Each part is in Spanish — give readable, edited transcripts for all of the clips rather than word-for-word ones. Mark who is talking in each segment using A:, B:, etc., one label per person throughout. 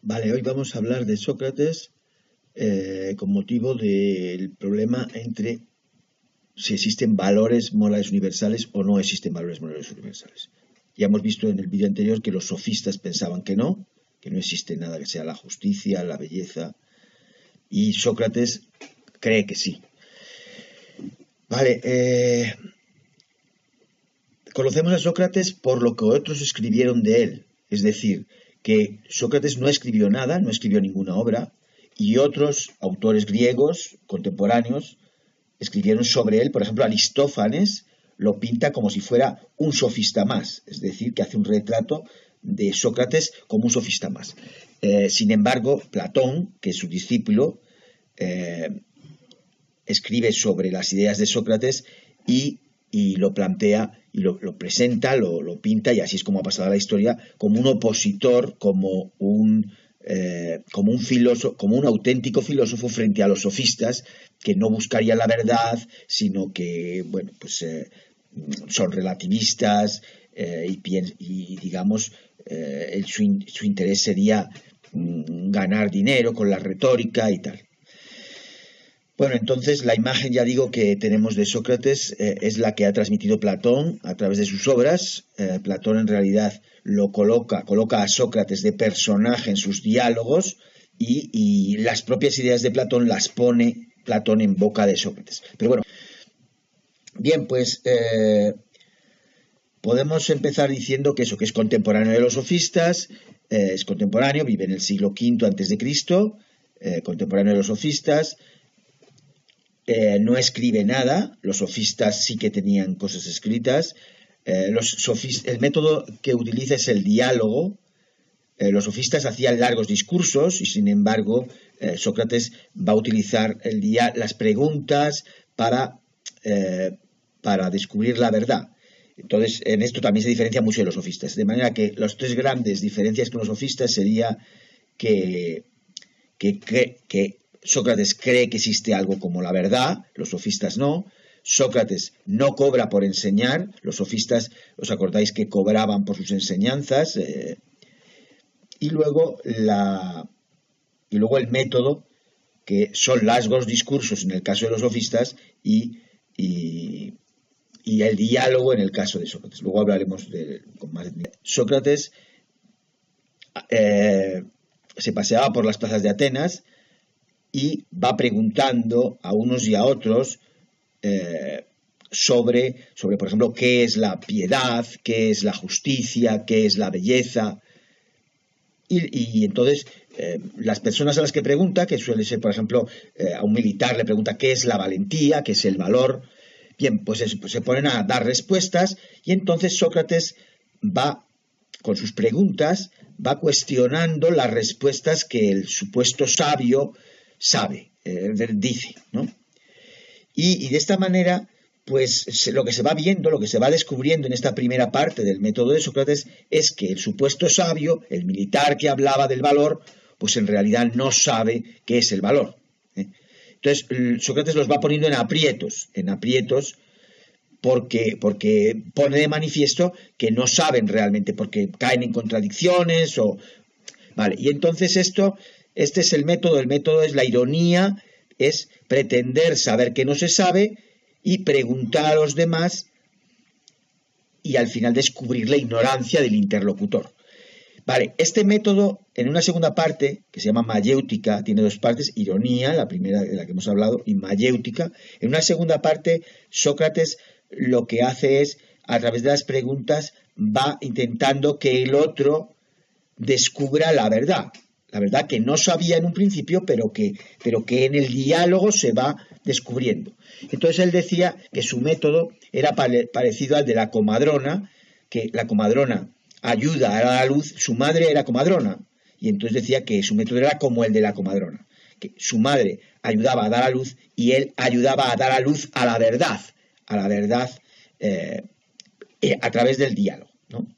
A: Vale, hoy vamos a hablar de Sócrates con motivo del problema entre si existen valores morales universales o no existen valores morales universales. Ya hemos visto en el vídeo anterior que los sofistas pensaban que no existe nada que sea la justicia, la belleza, y Sócrates cree que sí. Vale, conocemos a Sócrates por lo que otros escribieron de él, es decir, que Sócrates no escribió nada, no escribió ninguna obra, y otros autores griegos contemporáneos escribieron sobre él. Por ejemplo, Aristófanes lo pinta como si fuera un sofista más, es decir, que hace un retrato de Sócrates como un sofista más. Sin embargo, Platón, que es su discípulo, escribe sobre las ideas de Sócrates y lo plantea y lo presenta, lo pinta, y así es como ha pasado a la historia, como un opositor, como un filósofo, como un auténtico filósofo frente a los sofistas que no buscarían la verdad, sino que, bueno, pues son relativistas y digamos, su interés sería ganar dinero con la retórica y tal. Bueno, entonces la imagen, ya digo, que tenemos de Sócrates es la que ha transmitido Platón a través de sus obras. Platón en realidad coloca a Sócrates de personaje en sus diálogos y las propias ideas de Platón las pone Platón en boca de Sócrates. Pero bueno, bien, pues podemos empezar diciendo que eso, que es contemporáneo de los sofistas, es contemporáneo, vive en el siglo V a.C., contemporáneo de los sofistas. No escribe nada, los sofistas sí que tenían cosas escritas. El método que utiliza es el diálogo. Los sofistas hacían largos discursos y, sin embargo, Sócrates va a utilizar las preguntas para descubrir la verdad. Entonces, en esto también se diferencia mucho de los sofistas. De manera que las tres grandes diferencias con los sofistas sería que Sócrates cree que existe algo como la verdad, los sofistas no. Sócrates no cobra por enseñar, los sofistas, ¿os acordáis que cobraban por sus enseñanzas? Y luego el método, que son largos discursos en el caso de los sofistas y el diálogo en el caso de Sócrates. Luego hablaremos con más detalle. Sócrates se paseaba por las plazas de Atenas y va preguntando a unos y a otros sobre, por ejemplo, qué es la piedad, qué es la justicia, qué es la belleza. Y entonces las personas a las que pregunta, que suele ser, por ejemplo, a un militar le pregunta qué es la valentía, qué es el valor, bien, pues se ponen a dar respuestas, y entonces Sócrates va, con sus preguntas, va cuestionando las respuestas que el supuesto sabio dice, ¿no? Y de esta manera, pues lo que se va viendo, lo que se va descubriendo en esta primera parte del método de Sócrates es que el supuesto sabio, el militar que hablaba del valor, pues en realidad no sabe qué es el valor. Entonces, Sócrates los va poniendo en aprietos porque pone de manifiesto que no saben realmente, porque caen en contradicciones Vale, y entonces este es el método es la ironía, es pretender saber que no se sabe y preguntar a los demás y al final descubrir la ignorancia del interlocutor. Vale, este método en una segunda parte, que se llama mayéutica, tiene dos partes, ironía, la primera de la que hemos hablado, y mayéutica. En una segunda parte, Sócrates lo que hace es, a través de las preguntas, va intentando que el otro descubra la verdad que no sabía en un principio, pero que en el diálogo se va descubriendo. Entonces él decía que su método era parecido al de la comadrona, que la comadrona ayuda a dar a luz, su madre era comadrona, y entonces decía que su método era como el de la comadrona, que su madre ayudaba a dar a luz y él ayudaba a dar a luz a la verdad a través del diálogo, ¿no?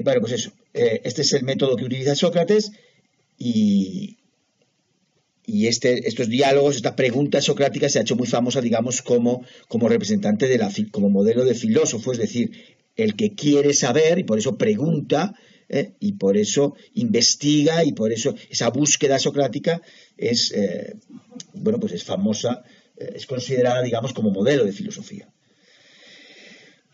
A: Bueno, pues eso. Este es el método que utiliza Sócrates y estos diálogos, esta pregunta socrática se ha hecho muy famosa, digamos, como representante como modelo de filósofo, es decir, el que quiere saber y por eso pregunta, y por eso investiga, y por eso esa búsqueda socrática es, bueno, pues es famosa, es considerada, digamos, como modelo de filosofía.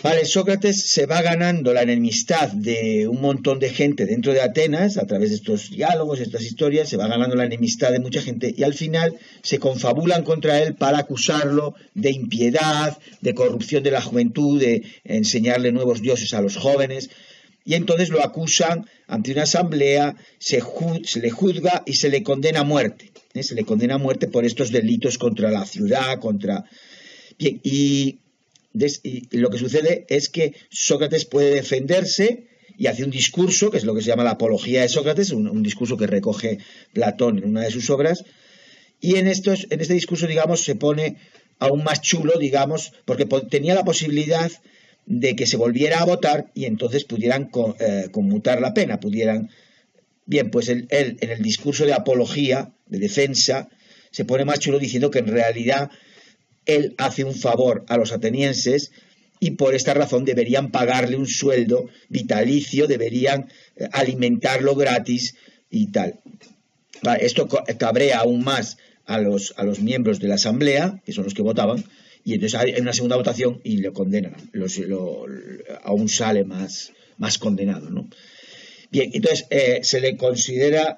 A: Vale, Sócrates se va ganando la enemistad de un montón de gente dentro de Atenas a través de estos diálogos, estas historias, se va ganando la enemistad de mucha gente y al final se confabulan contra él para acusarlo de impiedad, de corrupción de la juventud, de enseñarle nuevos dioses a los jóvenes. Y entonces lo acusan ante una asamblea, se le juzga y se le condena a muerte. Se le condena a muerte por estos delitos contra la ciudad, contra... Bien, y lo que sucede es que Sócrates puede defenderse y hace un discurso, que es lo que se llama la apología de Sócrates, un discurso que recoge Platón en una de sus obras, y en este discurso, digamos, se pone aún más chulo, digamos, porque tenía la posibilidad de que se volviera a votar y entonces pudieran conmutar la pena, pudieran... Bien, pues él en el discurso de apología, de defensa, se pone más chulo diciendo que en realidad él hace un favor a los atenienses y por esta razón deberían pagarle un sueldo vitalicio, deberían alimentarlo gratis y tal. Esto cabrea aún más a los miembros de la asamblea, que son los que votaban, y entonces hay una segunda votación y lo condenan, aún sale más condenado, ¿no? Bien, entonces se le considera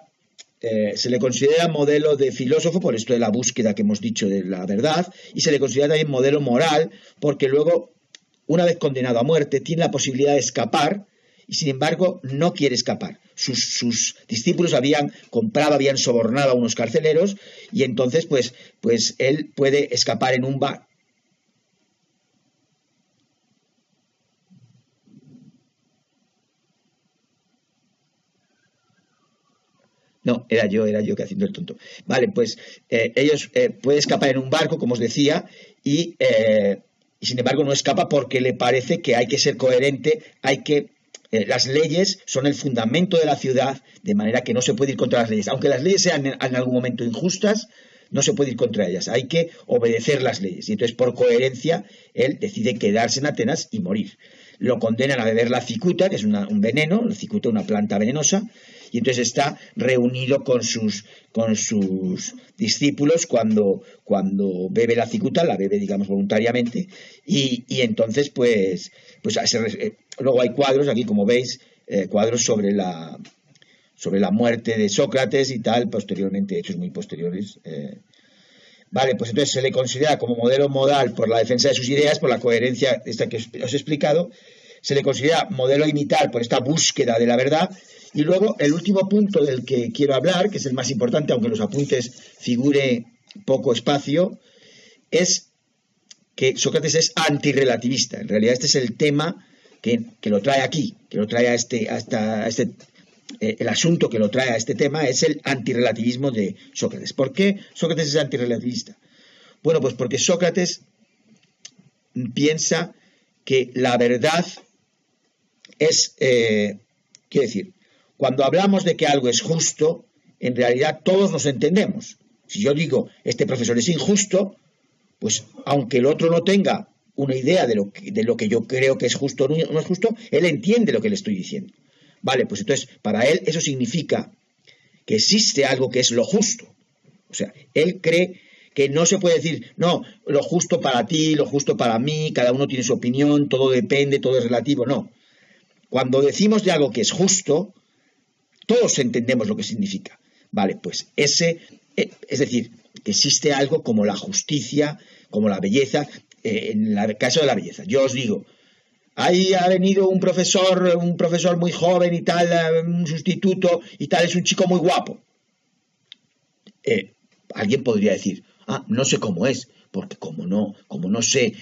A: modelo de filósofo por esto de la búsqueda que hemos dicho de la verdad, y se le considera también modelo moral porque luego, una vez condenado a muerte, tiene la posibilidad de escapar y sin embargo no quiere escapar. Sus discípulos habían sobornado a unos carceleros y entonces pues él puede escapar en un bar. No, era yo que haciendo el tonto. Vale, pues ellos pueden escapar en un barco, como os decía, y sin embargo no escapa porque le parece que hay que ser coherente, las leyes son el fundamento de la ciudad, de manera que no se puede ir contra las leyes. Aunque las leyes sean en algún momento injustas, no se puede ir contra ellas, hay que obedecer las leyes. Y entonces, por coherencia, él decide quedarse en Atenas y morir. Lo condenan a beber la cicuta, que es un veneno, la cicuta, una planta venenosa, y entonces está reunido con sus discípulos cuando bebe la cicuta, la bebe, digamos, voluntariamente, y entonces, luego hay cuadros, aquí como veis, cuadros sobre la muerte de Sócrates y tal, posteriormente, hechos muy posteriores. Vale, pues entonces se le considera como modelo moral por la defensa de sus ideas, por la coherencia esta que os he explicado, se le considera modelo a imitar por esta búsqueda de la verdad, y luego el último punto del que quiero hablar, que es el más importante, aunque en los apuntes figure poco espacio, es que Sócrates es antirrelativista. En realidad este es el tema que lo trae aquí, que lo trae el asunto que lo trae a este tema es el antirrelativismo de Sócrates. ¿Por qué Sócrates es antirrelativista? Bueno, pues porque Sócrates piensa que la verdad es, quiero decir, cuando hablamos de que algo es justo, en realidad todos nos entendemos. Si yo digo, este profesor es injusto, pues aunque el otro no tenga una idea de lo que yo creo que es justo o no es justo, él entiende lo que le estoy diciendo. Vale, pues entonces, para él eso significa que existe algo que es lo justo. O sea, él cree que no se puede decir, no, lo justo para ti, lo justo para mí, cada uno tiene su opinión, todo depende, todo es relativo, no. Cuando decimos de algo que es justo, todos entendemos lo que significa. Vale, pues es decir, que existe algo como la justicia, como la belleza, en el caso de la belleza. Yo os digo, ahí ha venido un profesor muy joven y tal, un sustituto y tal, es un chico muy guapo. Alguien podría decir, no sé cómo es, porque como no sé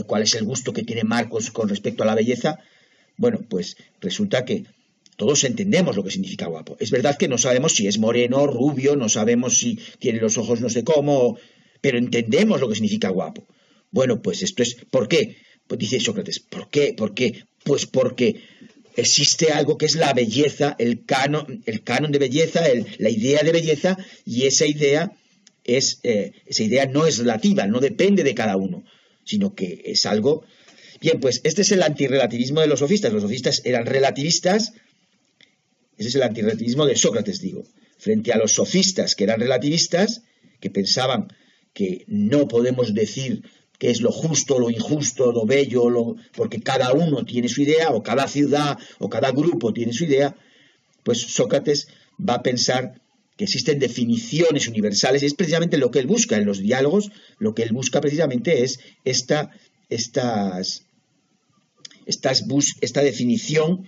A: cuál es el gusto que tiene Marcos con respecto a la belleza, bueno, pues resulta que todos entendemos lo que significa guapo. Es verdad que no sabemos si es moreno, rubio, no sabemos si tiene los ojos no sé cómo, pero entendemos lo que significa guapo. Bueno, pues esto es, ¿por qué? Pues dice Sócrates, ¿por qué? Pues porque existe algo que es la belleza, el canon de belleza, la idea de belleza, y esa idea no es relativa, no depende de cada uno, sino que es algo... Bien, pues este es el antirrelativismo de los sofistas. Los sofistas eran relativistas Ese es el antirrelativismo de Sócrates, digo. Frente a los sofistas, que eran relativistas, que pensaban que no podemos decir qué es lo justo, lo injusto, lo bello, porque cada uno tiene su idea, o cada ciudad, o cada grupo tiene su idea, pues Sócrates va a pensar que existen definiciones universales, y es precisamente lo que él busca en los diálogos, lo que él busca precisamente es esta definición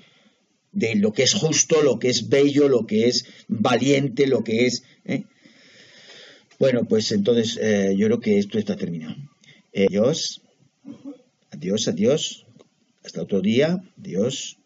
A: de lo que es justo, lo que es bello, lo que es valiente, lo que es... Bueno, pues entonces yo creo que esto está terminado. Adiós, adiós, adiós, hasta otro día, adiós.